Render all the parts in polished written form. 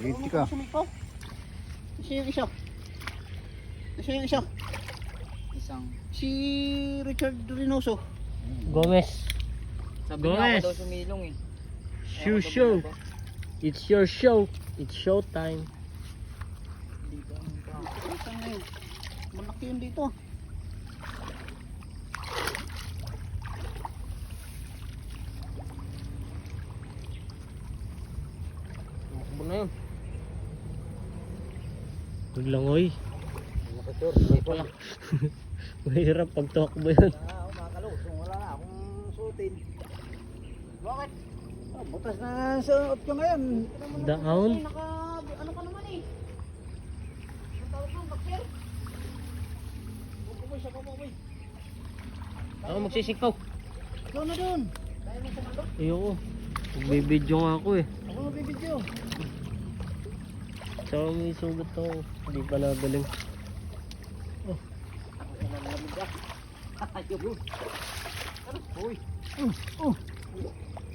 Spaghetti ka. Kasi yung isa. Kasi yung isa. Isang. Si Richard Reynoso. Gomez. Sabi niya Gomez. ako daw sumilong eh. Show show. It's your show. It's show time. Dito ang tao. Isang na yun. Malaki yun dito. Tumakbo na yun. Naglangoy. Nakator. Wala. Mahirap pag tumakbo yun. Makalusong. Wala na akong suotin. Bakit? Ah, butas na suot ko ngayon. Down. Naka, ano ka naman eh. Ang tawag mo, bakter? Bukuboy siya, bukuboy. Ako magsisikaw. Ikaw na dun. Dahil mo sumalo. Ayoko. Nagbibidyo nga ako eh. Ako mabibidyo. Tsaka may sugat ako. Hindi pa nagaling. Ako na nalamig ah. Ayun. Uy.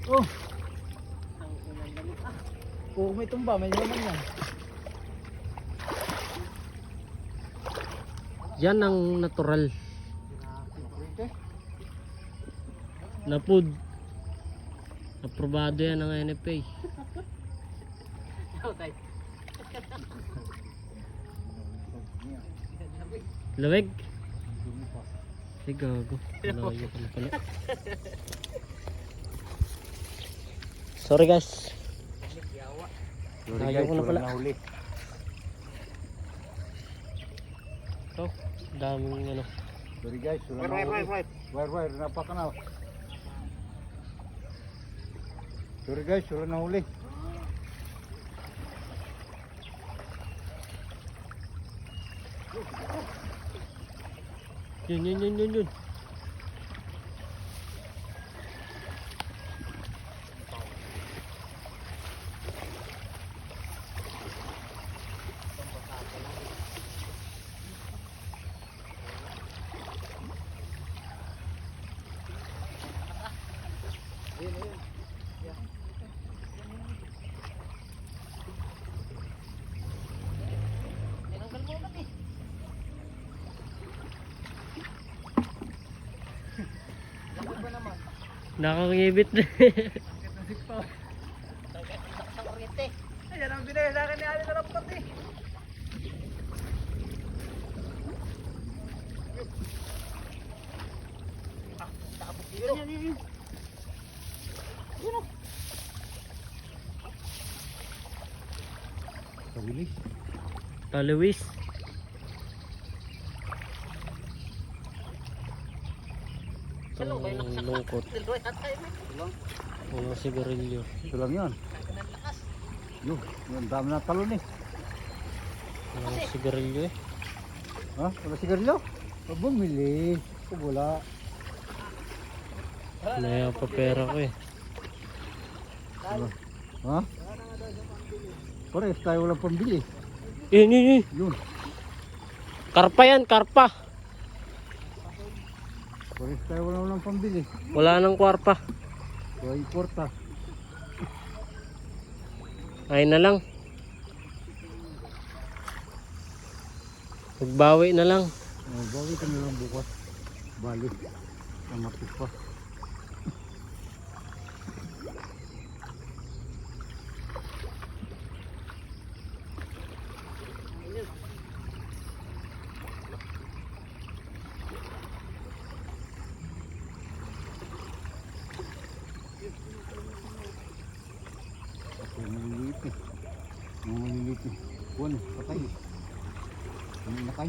Oh. Kung may tumba, may naman yan. Yan ang natural. Na food. Aprobado yan ng NFA. Laweg? Ay gago. Malayo ka na pala. Sorry guys. Ayaw ko na pala. Nahuli. Ito, daming ano. Sorry guys. Wala na huli. Wire. Napaka na. Sorry guys. Wala na huli. Yun. Nakangibit na. Ayan ang binaya sa akin ni Ali na rapat eh. Yun. Kabilis. Talawis. Itong lungkot. Walang sigarilyo. Ito lang yan. Yung dami na talon eh. Walang sigarilyo eh. Ha? Wala sigarilyo? Bumili. Wala. Naya pa pera ko eh. Ha? Pares tayo walang pambili. Yun. Yun. Karpa yan, karpa. Pares tayo walang pambili. Wala nang kwarpa. Kaya importa. Ay na lang. Magbawi na lang. Bawi ka na lang bukas. Balik. Ang matis pa. Maliliit eh. Buwan eh, patay eh. Ano nakay?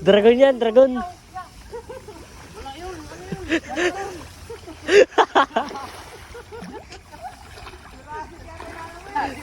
Dragon yan, dragon. Wala yun. Ano